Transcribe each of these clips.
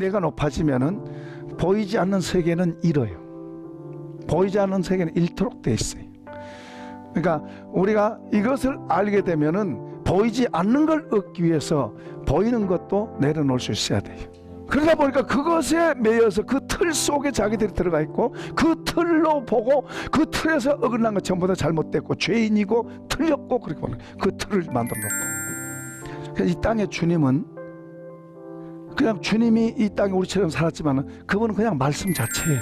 내가 높아지면은 보이지 않는 세계는 잃어요. 보이지 않는 세계는 잃도록 돼 있어요. 그러니까 우리가 이것을 알게 되면은 보이지 않는 걸 얻기 위해서 보이는 것도 내려놓을 수 있어야 돼요. 그러다 보니까 그것에 매여서 그 틀 속에 자기들이 들어가 있고, 그 틀로 보고 그 틀에서 어긋난 것 전부 다 잘못됐고 죄인이고 틀렸고, 그렇게 보는 그 틀을 만들어 놓고. 그래서 이 땅의 주님은 그냥 주님이 이 땅에 우리처럼 살았지만 그분은 그냥 말씀 자체예요.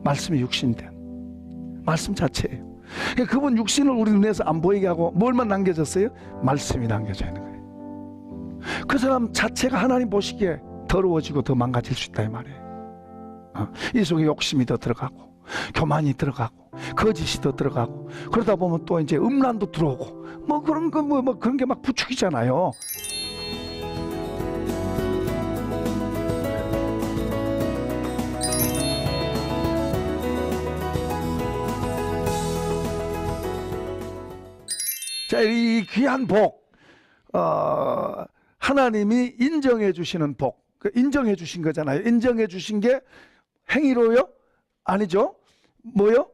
말씀이 육신된 말씀 자체예요. 그러니까 그분 육신을 우리 눈에서 안 보이게 하고 뭘만 남겨졌어요? 말씀이 남겨져 있는 거예요. 그 사람 자체가 하나님 보시기에 더러워지고 더 망가질 수 있다 이 말이에요. 이 속에 욕심이 더 들어가고 교만이 들어가고 거짓이 더 들어가고, 그러다 보면 또 이제 음란도 들어오고 뭐 그런 거 뭐 그런 게 막 부추기잖아요. 자, 이 귀한 복, 하나님이 인정해 주시는 복, 인정해 주신 거잖아요. 인정해 주신 게 행위로요? 아니죠. 뭐요?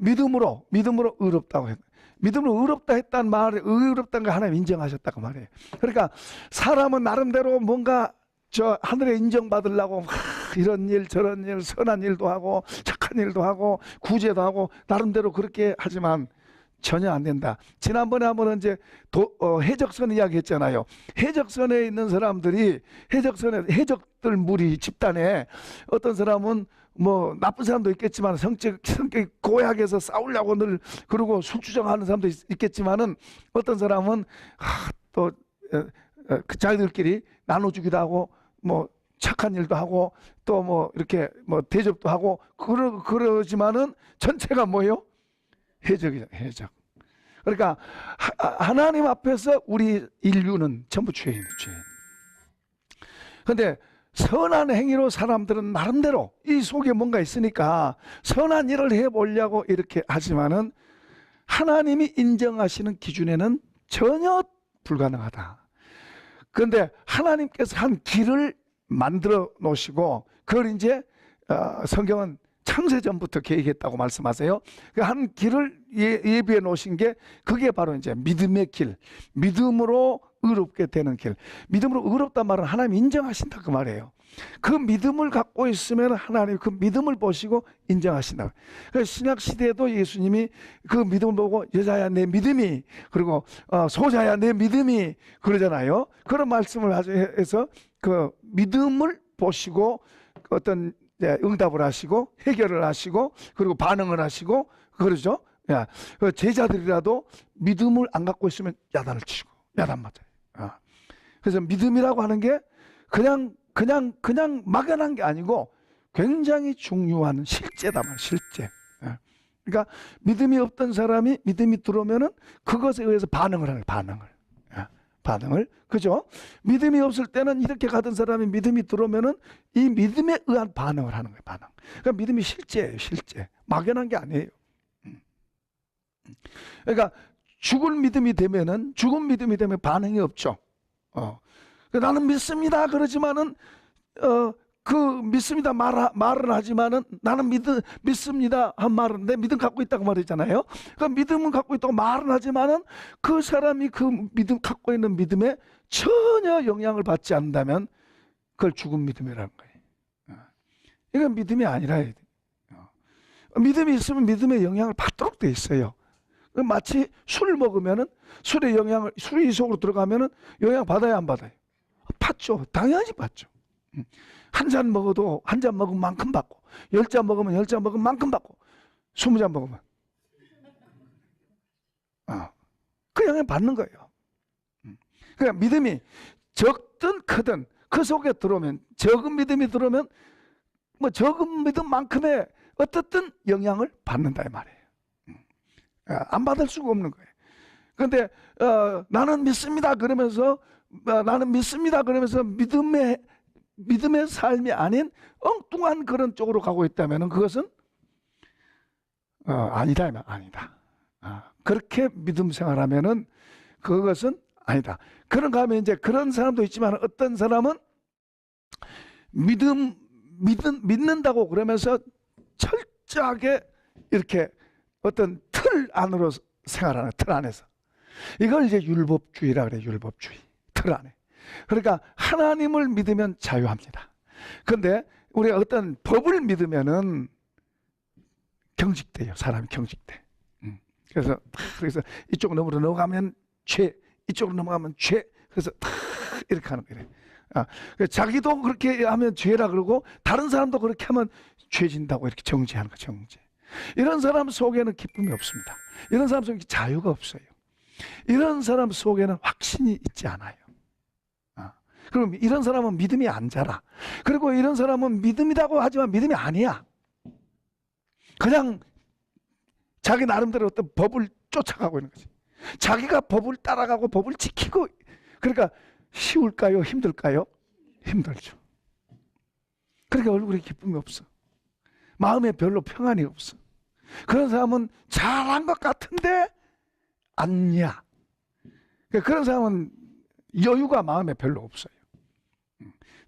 믿음으로 의롭다고 했. 믿음으로 의롭다 했단 말에, 의롭다는 거 하나님 인정하셨다고 말이에요. 그러니까 사람은 나름대로 뭔가 저 하늘에 인정받으려고 이런 일 저런 일 선한 일도 하고 착한 일도 하고 구제도 하고 나름대로 그렇게 하지만 전혀 안 된다. 지난번에 한번 이제 해적선 이야기 했잖아요. 해적선에 있는 사람들이, 해적들 무리 집단에 어떤 사람은 뭐 나쁜 사람도 있겠지만 성격이 고약해서 싸우려고 늘 그러고 술주정하는 사람도 있겠지만은, 어떤 사람은 또 그 자기들끼리 나눠주기도 하고 뭐 착한 일도 하고 또 뭐 이렇게 뭐 대접도 하고 그러지만은 전체가 뭐예요? 해적이죠, 해적. 그러니까 하나님 앞에서 우리 인류는 전부 죄인이에요, 죄인. 근데 선한 행위로 사람들은 나름대로 이 속에 뭔가 있으니까 선한 일을 해보려고 이렇게 하지만은 하나님이 인정하시는 기준에는 전혀 불가능하다. 그런데 하나님께서 한 길을 만들어 놓으시고, 그걸 이제 성경은 창세전부터 계획했다고 말씀하세요. 그 한 길을 예비해 놓으신 게 그게 바로 이제 믿음의 길, 믿음으로 의롭게 되는 길. 믿음으로 의롭단 말은 하나님 인정하신다 그 말이에요. 그 믿음을 갖고 있으면 하나님 그 믿음을 보시고 인정하신다. 그래서 신약 시대에도 예수님이 그 믿음을 보고 여자야 내 믿음이, 그리고 소자야 내 믿음이 그러잖아요. 그런 말씀을 해서 그 믿음을 보시고 어떤 응답을 하시고 해결을 하시고 그리고 반응을 하시고 그러죠. 야, 그 제자들이라도 믿음을 안 갖고 있으면 야단을 치고 야단 맞아요. 그래서 믿음이라고 하는 게 그냥 막연한 게 아니고 굉장히 중요한 실제다 말, 실제. 그러니까 믿음이 없던 사람이 믿음이 들어오면은 그것에 의해서 반응을 하는 거예요. 반응을. 그죠? 믿음이 없을 때는 이렇게 가던 사람이 믿음이 들어오면은 이 믿음에 의한 반응을 하는 거예요, 반응. 그러니까 믿음이 실제예요, 실제. 막연한 게 아니에요. 그러니까 죽은 믿음이 되면 반응이 없죠. 나는 믿습니다 그러지만은 그 믿습니다 말은 하지만은 나는 믿습니다 한 말은 내 믿음 갖고 있다고 말했잖아요. 그 믿음은 갖고 있다고 말은 하지만은 그 사람이 그 믿음 갖고 있는 믿음에 전혀 영향을 받지 않는다면 그걸 죽은 믿음이라는 거예요. 이건 믿음이 아니라 믿음이 있으면 믿음의 영향을 받도록 돼 있어요. 마치 술을 먹으면은 술이 속으로 들어가면은 영향 받아야 안 받아요? 받죠. 당연히 받죠. 한 잔 먹어도 한 잔 먹은 만큼 받고, 10잔 먹으면 10잔 먹은 만큼 받고, 20잔 먹으면 그 영향 받는 거예요. 그러니까 믿음이 적든 크든 그 속에 들어오면, 적은 믿음이 들어오면 뭐 적은 믿음만큼의 어떻든 영향을 받는다 이 말이에요. 안 받을 수가 없는 거예요. 그런데 나는 믿습니다 그러면서 믿음의 삶이 아닌 엉뚱한 그런 쪽으로 가고 있다면 그것은 아니다. 아니다. 그렇게 믿음 생활하면은 그것은 아니다. 그런가 하면 이제 그런 사람도 있지만 어떤 사람은 믿는다고 그러면서 철저하게 이렇게 어떤 틀 안으로 생활하는 틀 안에서. 이걸 이제 율법주의라 그래요. 율법주의. 틀 안에. 그러니까 하나님을 믿으면 자유합니다. 그런데 우리가 어떤 법을 믿으면은 경직돼요. 사람이 경직돼. 그래서 이쪽으로 넘어가면 죄, 이쪽으로 넘어가면 죄. 그래서 이렇게 하는 거예요. 자기도 그렇게 하면 죄라 그러고 다른 사람도 그렇게 하면 죄진다고 이렇게 정죄하는 거예요. 정죄. 이런 사람 속에는 기쁨이 없습니다. 이런 사람 속에 자유가 없어요. 이런 사람 속에는 확신이 있지 않아요. 그럼 이런 사람은 믿음이 안 자라. 그리고 이런 사람은 믿음이라고 하지만 믿음이 아니야. 그냥 자기 나름대로 어떤 법을 쫓아가고 있는 거지. 자기가 법을 따라가고 법을 지키고. 그러니까 쉬울까요? 힘들까요? 힘들죠. 그러니까 얼굴에 기쁨이 없어. 마음에 별로 평안이 없어. 그런 사람은 잘한 것 같은데 아니야. 그런 사람은 여유가 마음에 별로 없어요.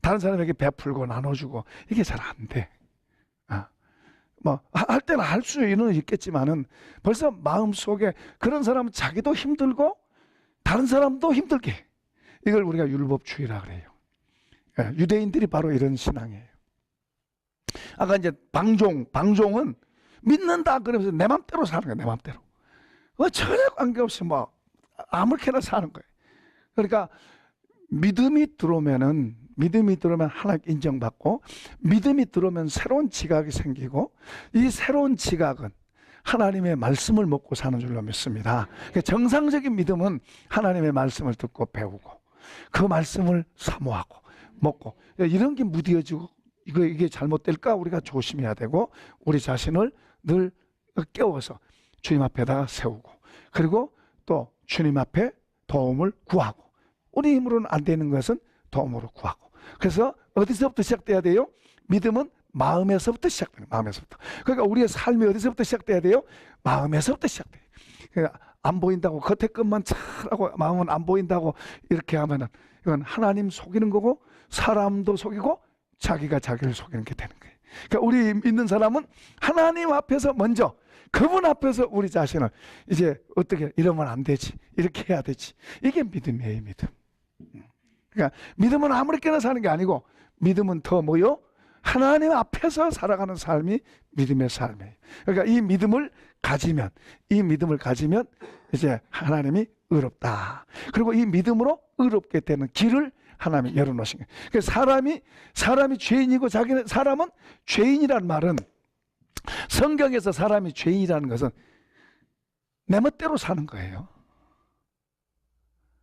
다른 사람에게 베풀고 나눠주고 이게 잘 안 돼. 뭐 할 때는 할 수는 있겠지만은 벌써 마음속에 그런 사람은 자기도 힘들고 다른 사람도 힘들게 해. 이걸 우리가 율법주의라 그래요. 유대인들이 바로 이런 신앙이에요. 아까 이제 방종은 믿는다 그러면서 내 맘대로 사는 거예요. 내 맘대로. 전혀 관계없이 뭐 아무렇게나 사는 거예요. 그러니까 믿음이 들어오면 하나님 인정받고, 믿음이 들어오면 새로운 지각이 생기고, 이 새로운 지각은 하나님의 말씀을 먹고 사는 줄로 믿습니다. 정상적인 믿음은 하나님의 말씀을 듣고 배우고 그 말씀을 사모하고 먹고, 이런 게 무뎌지고 이게 잘못될까 우리가 조심해야 되고, 우리 자신을 늘 깨워서 주님 앞에다가 세우고, 그리고 또 주님 앞에 도움을 구하고, 우리 힘으로는 안 되는 것은 도움으로 구하고. 그래서 어디서부터 시작돼야 돼요? 믿음은 마음에서부터 시작돼요. 마음에서부터. 그러니까 우리의 삶이 어디서부터 시작돼야 돼요? 마음에서부터 시작돼요. 그러니까 안 보인다고 겉에 것만 잘하고 마음은 안 보인다고 이렇게 하면은 이건 하나님 속이는 거고, 사람도 속이고 자기가 자기를 속이는 게 되는 거예요. 그러니까 우리 믿는 사람은 하나님 앞에서 먼저, 그분 앞에서 우리 자신을 이제 어떻게 이러면 안 되지, 이렇게 해야 되지. 이게 믿음이에요. 믿음. 그러니까 믿음은 아무렇게나 사는 게 아니고, 믿음은 더 뭐요? 하나님 앞에서 살아가는 삶이 믿음의 삶이에요. 그러니까 이 믿음을 가지면 이제 하나님이 의롭다. 그리고 이 믿음으로 의롭게 되는 길을 하나님이 열어놓으신 거예요. 그래서 사람이 죄인이고 사람은 죄인이란 말은, 성경에서 사람이 죄인이라는 것은 내 멋대로 사는 거예요.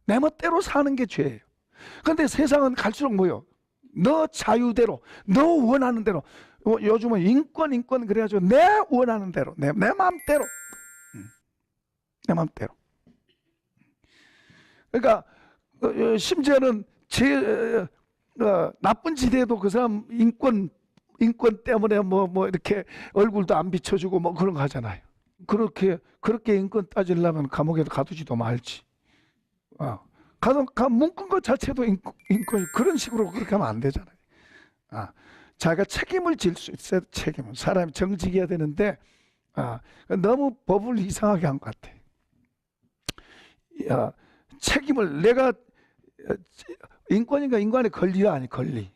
내 멋대로 사는 게 죄예요. 그런데 세상은 갈수록 뭐요? 너 자유대로, 너 원하는 대로. 요즘은 인권 그래가지고 내 원하는 대로, 내 마음대로, 내 마음대로. 그러니까 심지어는 나쁜 짓에도 그 사람 인권 때문에 뭐 이렇게 얼굴도 안 비춰주고 뭐 그런 거 하잖아요. 그렇게 인권 따지려면 감옥에도 가두지도 말지. 묶은 것 자체도 인권이, 그런 식으로 그렇게 하면 안 되잖아요. 자기가 책임을 질 수 있어요. 책임은 사람이 정직해야 되는데 너무 법을 이상하게 한 것 같아. 책임을 내가 인권의 권리가 아니 권리.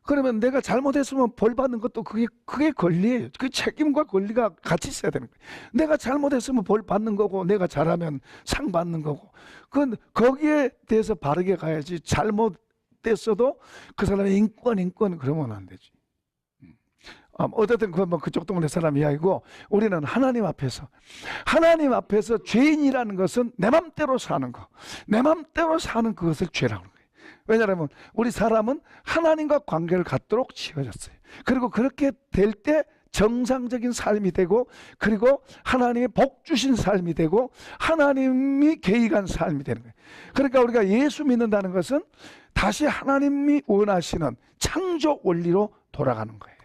그러면 내가 잘못했으면 벌 받는 것도 그게 권리예요. 그 책임과 권리가 같이 있어야 되는 거예요. 내가 잘못했으면 벌 받는 거고, 내가 잘하면 상 받는 거고. 거기에 대해서 바르게 가야지. 잘못됐어도 그 사람의 인권 그러면 안 되지. 어쨌든 그쪽 동네 사람 이야기고, 우리는 하나님 앞에서 죄인이라는 것은 내 맘대로 사는 거, 내 맘대로 사는 그것을 죄라고 하는 거예요. 왜냐하면 우리 사람은 하나님과 관계를 갖도록 지어졌어요. 그리고 그렇게 될 때 정상적인 삶이 되고, 그리고 하나님의 복 주신 삶이 되고, 하나님이 계획한 삶이 되는 거예요. 그러니까 우리가 예수 믿는다는 것은 다시 하나님이 원하시는 창조 원리로 돌아가는 거예요.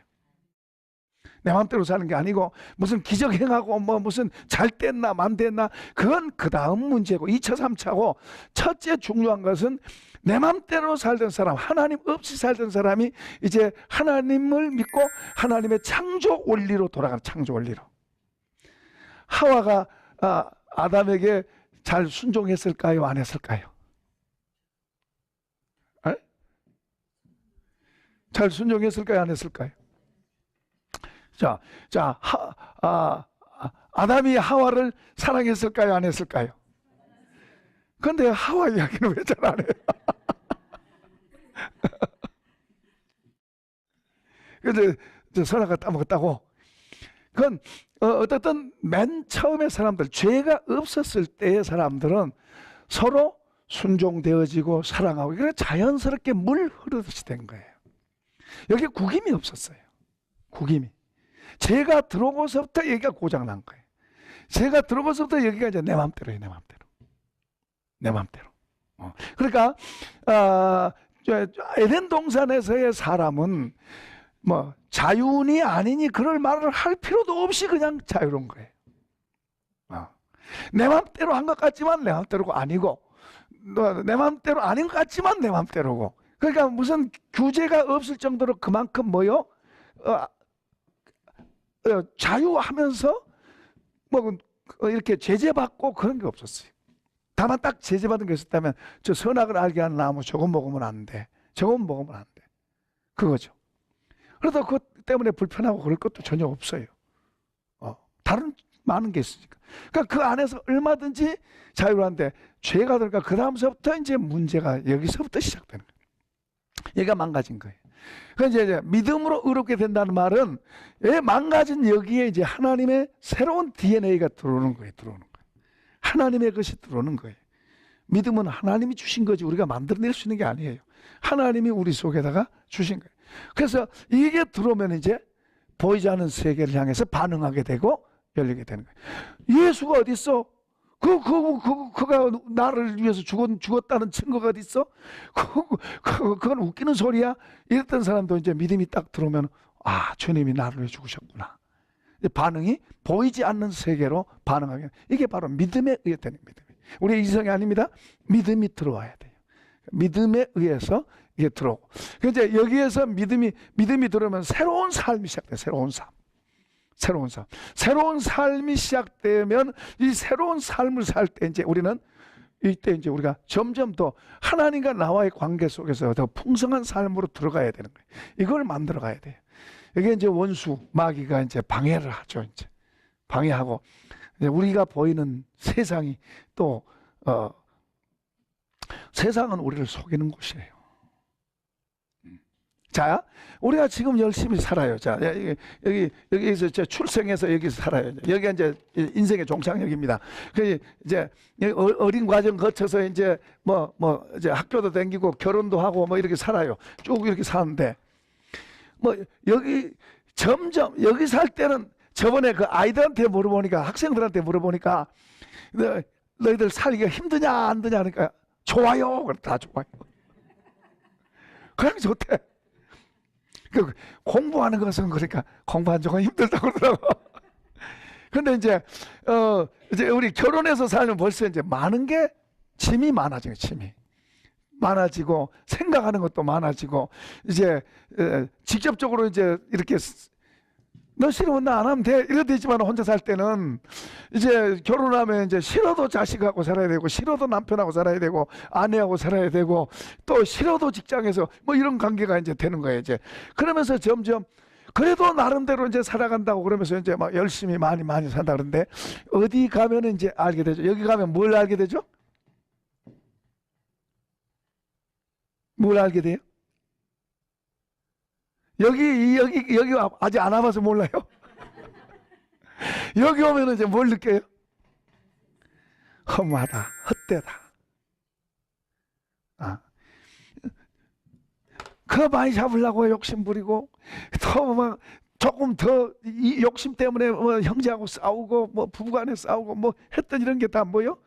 내 마음대로 사는 게 아니고, 무슨 기적 행하고 무슨 잘 됐나 만 됐나, 그건 그 다음 문제고 2차 3차고, 첫째 중요한 것은 내 맘대로 살던 사람, 하나님 없이 살던 사람이 이제 하나님을 믿고 하나님의 창조 원리로 돌아가는, 창조 원리로. 하와가 아담에게 잘 순종했을까요? 안 했을까요? 에? 잘 순종했을까요? 안 했을까요? 아담이 하와를 사랑했을까요? 안 했을까요? 그런데 하와 이야기는 왜 잘 안 해요? 그래서 선악을 따먹었다고. 그건 어떻든 맨 처음에 사람들, 죄가 없었을 때의 사람들은 서로 순종되어지고 사랑하고, 그래 자연스럽게 물 흐르듯이 된 거예요. 여기 구김이 없었어요. 구김이. 죄가 들어오고서부터 여기가 고장난 거예요. 죄가 들어오고서부터 여기가 이제 내 맘대로예요. 내 맘대로. 내 맘대로. 그러니까 에덴 동산에서의 사람은 뭐 자유니 아니니 그럴 말을 할 필요도 없이 그냥 자유로운 거예요. 내 맘대로 한 것 같지만 내 맘대로고 아니고, 내 맘대로 아닌 것 같지만 내 맘대로고. 그러니까 무슨 규제가 없을 정도로 그만큼 뭐요? 자유하면서 뭐 이렇게 제재받고 그런 게 없었어요. 다만 딱 제재받은 게 있었다면, 저 선악을 알게 하는 나무 저거 먹으면 안 돼, 저거 먹으면 안 돼, 그거죠. 그러다 그것 때문에 불편하고 그럴 것도 전혀 없어요. 다른 많은 게 있으니까. 그러니까 그 안에서 얼마든지 자유한데, 죄가 들어가 그 다음서부터 이제 문제가 여기서부터 시작되는 거예요. 얘가 망가진 거예요. 그러니까 이제 믿음으로 의롭게 된다는 말은, 왜 망가진 여기에 이제 하나님의 새로운 DNA가 들어오는 거예요. 들어오는 거예요. 하나님의 것이 들어오는 거예요. 믿음은 하나님이 주신 거지 우리가 만들어낼 수 있는 게 아니에요. 하나님이 우리 속에다가 주신 거예요. 그래서 이게 들어오면 이제 보이지 않는 세계를 향해서 반응하게 되고 열리게 되는 거예요. 예수가 어디 있어? 그가 나를 위해서 죽었다는 증거가 어디 있어? 그건 웃기는 소리야? 이랬던 사람도 이제 믿음이 딱 들어오면, 주님이 나를 위해 죽으셨구나. 반응이 보이지 않는 세계로 반응하게, 이게 바로 믿음에 의해 되는 믿음. 우리 이성이 아닙니다. 믿음이 들어와야 돼요. 믿음에 의해서 이게 들어오고, 이제 여기에서 믿음이 들어오면 새로운 삶이 시작돼요. 새로운 삶이 시작되면, 이 새로운 삶을 살 때 이제 우리는, 이때 이제 우리가 점점 더 하나님과 나와의 관계 속에서 더 풍성한 삶으로 들어가야 되는 거예요. 이걸 만들어 가야 돼요. 이게 이제 원수, 마귀가 이제 방해를 하죠. 이제 방해하고, 이제 우리가 보이는 세상이 또, 세상은 우리를 속이는 곳이에요. 자, 우리가 지금 열심히 살아요. 자, 여기서 출생해서 여기서 살아요. 여기가 이제 인생의 종착역입니다. 그 이제 어린 과정 거쳐서 이제 이제 학교도 다니고 결혼도 하고 뭐 이렇게 살아요. 쭉 이렇게 사는데, 여기 점점 여기 살 때는, 저번에 그 아이들한테 물어보니까, 학생들한테 물어보니까, 너희들 살기가 힘드냐 안 드냐 하니까 좋아요. 다 좋아요. 그냥 좋대. 공부하는 것은, 그러니까 공부하는 조금 힘들다고 그러더라고. 근데 이제 우리 결혼해서 살면 벌써 이제 많은 게, 짐이 많아져요. 짐이 많아지고 생각하는 것도 많아지고, 이제 직접적으로 이제 이렇게 너 싫으면 나 안 하면 돼 이래도 되지만, 혼자 살 때는 이제 결혼하면 이제 싫어도 자식하고 살아야 되고, 싫어도 남편하고 살아야 되고, 아내하고 살아야 되고, 또 싫어도 직장에서 뭐 이런 관계가 이제 되는 거예요. 이제 그러면서 점점 그래도 나름대로 이제 살아간다고 그러면서 이제 막 열심히 많이 산다. 그런데 어디 가면은 이제 알게 되죠. 여기 가면 뭘 알게 되죠? 뭘 알게 돼요? 여기 아직 안 와봐서 몰라요. 여기 오면 이제 뭘 느껴요? 허무하다, 헛되다. 그 많이 잡으려고 욕심 부리고, 더 막 조금 더 이 욕심 때문에 뭐 형제하고 싸우고, 뭐 부부간에 싸우고, 뭐 했던 이런 게 다 뭐요?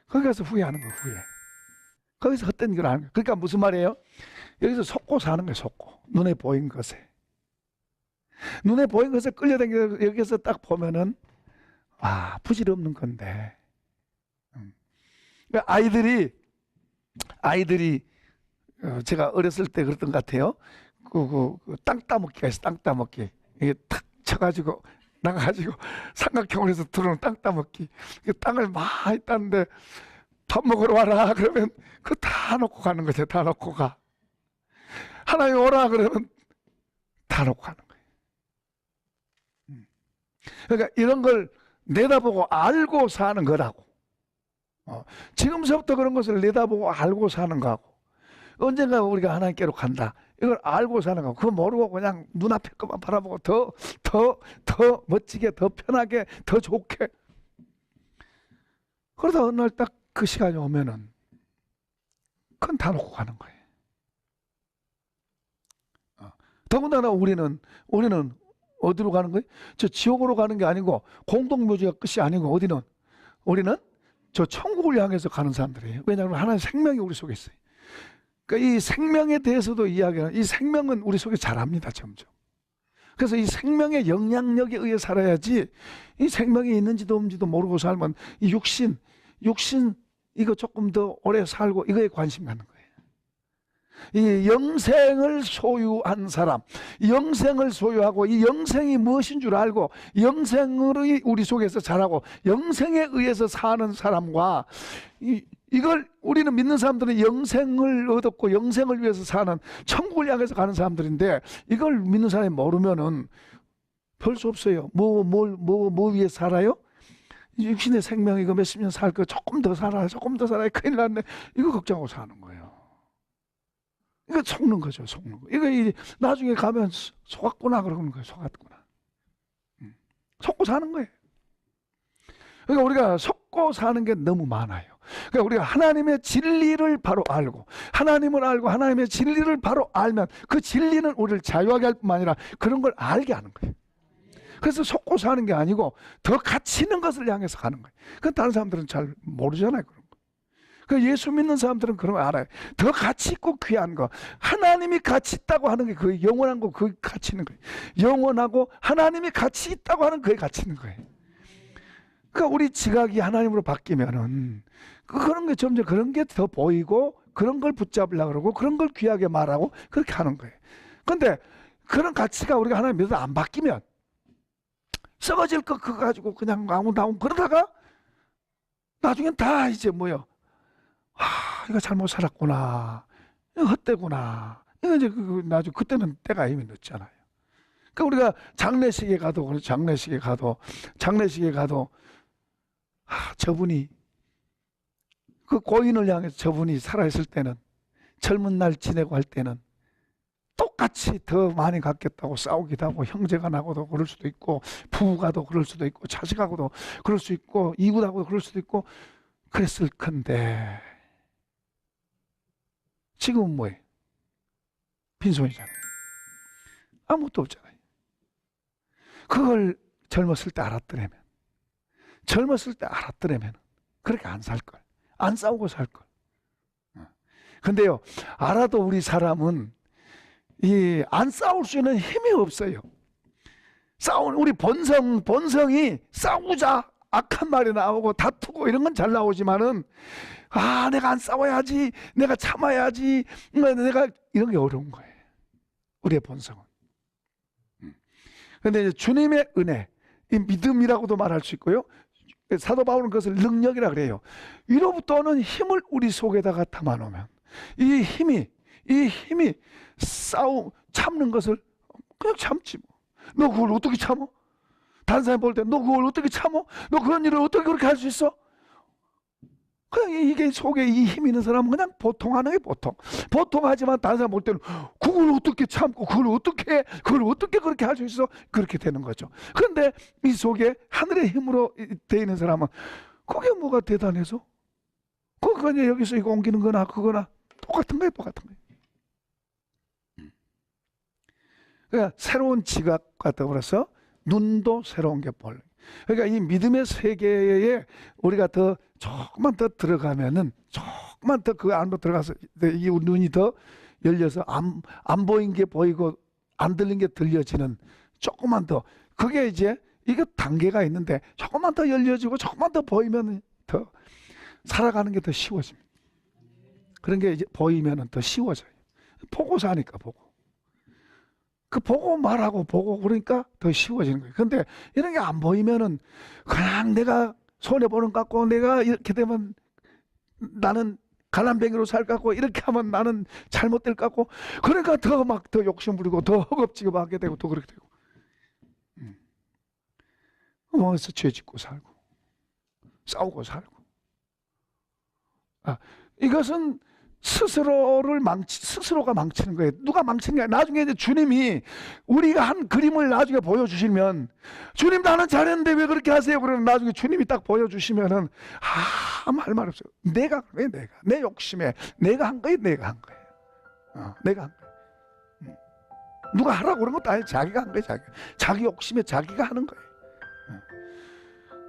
거기 가서 후회하는 거, 후회. 거기서 헛된 걸 하는 거예요. 그러니까 무슨 말이에요? 여기서 속고 사는 거예요. 속고. 눈에 보인 것에. 눈에 보인 것에 끌려다니면서 여기서 딱 보면은, 부질없는 건데. 아이들이 제가 어렸을 때 그랬던 것 같아요. 땅 따먹기가 있어. 땅 따먹기. 이게 탁 쳐가지고 나가가지고 삼각형으로 해서 들어오는 땅 따먹기. 그 땅을 많이 따는데 밥 먹으러 와라 그러면 그거 다 놓고 가는 거죠. 다 놓고 가. 하나님 오라 그러면 다 놓고 가는 거예요. 그러니까 이런 걸 내다보고 알고 사는 거라고. 지금서부터 그런 것을 내다보고 알고 사는 거하고, 언젠가 우리가 하나님께로 간다, 이걸 알고 사는 거고, 그거 모르고 그냥 눈앞에 것만 바라보고 더 멋지게, 더 편하게, 더 좋게, 그러다 어느 날 딱 그 시간이 오면은 그건 다 놓고 가는 거예요. 더군다나 우리는 어디로 가는 거예요? 저 지옥으로 가는 게 아니고, 공동묘지가 끝이 아니고, 어디는 우리는 저 천국을 향해서 가는 사람들이에요. 왜냐하면 하나님의 생명이 우리 속에 있어요. 그러니까 이 생명에 대해서도 이야기하는, 이 생명은 우리 속에 자랍니다, 점점. 그래서 이 생명의 영향력에 의해 살아야지, 이 생명이 있는지도 없는지도 모르고 살면 이 육신 이거 조금 더 오래 살고 이거에 관심 갖는 거예요. 이 영생을 소유한 사람, 영생을 소유하고 이 영생이 무엇인 줄 알고 영생을 우리 속에서 자라고 영생에 의해서 사는 사람과, 이걸 우리는 믿는 사람들은 영생을 얻었고 영생을 위해서 사는, 천국을 향해서 가는 사람들인데, 이걸 믿는 사람이 모르면은 별 수 없어요. 뭐 위해 살아요? 육신의 생명 이거 몇십 년 살 거, 조금 더 살아야 큰일 났네, 이거 걱정하고 사는 거예요. 이거 속는 거죠, 속는 거. 이거 나중에 가면 속았구나 그러는 거예요, 속았구나. 속고 사는 거예요. 그러니까 우리가 속고 사는 게 너무 많아요. 그러니까 우리가 하나님의 진리를 바로 알고, 하나님을 알고 하나님의 진리를 바로 알면 그 진리는 우리를 자유하게 할 뿐만 아니라 그런 걸 알게 하는 거예요. 그래서 속고 사는 게 아니고 더 가치 있는 것을 향해서 가는 거예요. 그건 다른 사람들은 잘 모르잖아요, 그런 거. 그 예수 믿는 사람들은 그런 거 알아요. 더 가치 있고 귀한 거, 하나님이 가치 있다고 하는 게 그 영원한 거, 그 가치 있는 거예요. 영원하고 하나님이 가치 있다고 하는 그게 가치 있는 거예요. 그러니까 우리 지각이 하나님으로 바뀌면은 그런 게 점점 그런 게 더 보이고, 그런 걸 붙잡으려고 그러고, 그런 걸 귀하게 말하고 그렇게 하는 거예요. 근데 그런 가치가 우리가 하나님 믿어도 안 바뀌면 썩어질 거 그거 가지고 그냥 아웅다웅 그러다가 나중엔 다 이제 뭐요? 이거 잘못 살았구나, 이거 헛되구나, 이거 이제 나중에 그때는 때가 이미 늦잖아요. 그러니까 우리가 장례식에 가도 저분이, 그 고인을 향해서 저분이 살아있을 때는, 젊은 날 지내고 할 때는 똑같이 더 많이 갖겠다고 싸우기도 하고, 형제가 나고도 그럴 수도 있고, 부부가도 그럴 수도 있고, 자식하고도 그럴 수 있고, 이웃하고도 그럴 수도 있고 그랬을 건데, 지금은 뭐예요? 빈손이잖아요. 아무것도 없잖아요. 그걸 젊었을 때 알았더라면 그렇게 안 살걸, 안 싸우고 살걸. 근데요, 알아도 우리 사람은 안 싸울 수 있는 힘이 없어요. 우리 본성이 싸우자, 악한 말이 나오고 다투고 이런 건 잘 나오지만은, 내가 안 싸워야지, 내가 참아야지, 내가 이런 게 어려운 거예요, 우리의 본성은. 근데 이제 주님의 은혜, 이 믿음이라고도 말할 수 있고요, 사도 바울은 그것을 능력이라 그래요. 위로부터 오는 힘을 우리 속에다가 담아놓으면 이 힘이 참는 것을 그냥 참지 뭐. 너 그걸 어떻게 참어? 다른 사람 볼 때 너 그걸 어떻게 참어? 너 그런 일을 어떻게 그렇게 할 수 있어? 그냥 이게 속에 이 힘 있는 사람은 그냥 보통 하는 게 보통하지만 다른 사람 볼 때는 그걸 어떻게 참고 그걸 어떻게 그렇게 할 수 있어? 그렇게 되는 거죠. 그런데 이 속에 하늘의 힘으로 되어 있는 사람은 그게 뭐가 대단해서? 그거 그냥 여기서 이거 옮기는 거나 그거나 똑같은 거예요. 그러니까 새로운 지각과 더불어서 눈도 새로운 게 보여요. 그러니까 이 믿음의 세계에 우리가 조금만 더 들어가면은, 조금만 더 그 안으로 들어가서 이 눈이 더 열려서 안 보인 게 보이고 안 들린 게 들려지는, 조금만 더, 그게 이제 이게 단계가 있는데, 조금만 더 열려지고 조금만 더 보이면 더 살아가는 게 더 쉬워집니다. 그런 게 이제 보이면은 더 쉬워져요. 보고 사니까 보고. 그 보고 말하고 보고 그러니까 더 쉬워지는 거예요. 근데 이런 게 안 보이면은 그냥 내가 손해보는 것 같고 내가 이렇게 되면 나는 가난뱅이로 살 것 같고 이렇게 하면 나는 잘못될 것 같고 그러니까 더 막 더 욕심 부리고 더 허겁지겁하게 되고 또 그렇게 되고 그래서 죄 짓고 살고 싸우고 살고 이것은 스스로가 망치는 거예요. 누가 망치는 게 아니라 나중에 이제 주님이 우리가 한 그림을 나중에 보여주시면 주님 나는 잘했는데 왜 그렇게 하세요? 그러면 나중에 주님이 딱 보여주시면은 아무 말 없어요. 내가 내 욕심에 내가 한 거예요. 내가 한 거예요. 내가 한 거예요. 누가 하라고 그런 것도 아니에요. 자기가 한 거예요. 자기 욕심에 자기가 하는 거예요.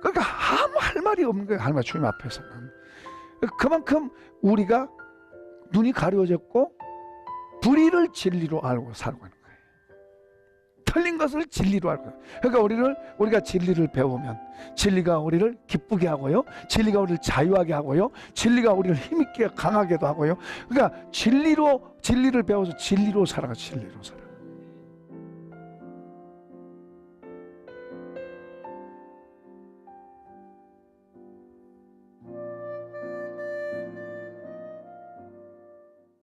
그러니까 아무 할 말이 없는 거예요. 하나님 주님 앞에서는. 그만큼 우리가 눈이 가려졌고 불의를 진리로 알고 살고 있는 거예요. 틀린 것을 진리로 알고. 그러니까 우리가 진리를 배우면 진리가 우리를 기쁘게 하고요, 진리가 우리를 자유하게 하고요, 진리가 우리를 힘있게 강하게도 하고요. 그러니까 진리를 배워서 진리로 살아가. 진리로 살아.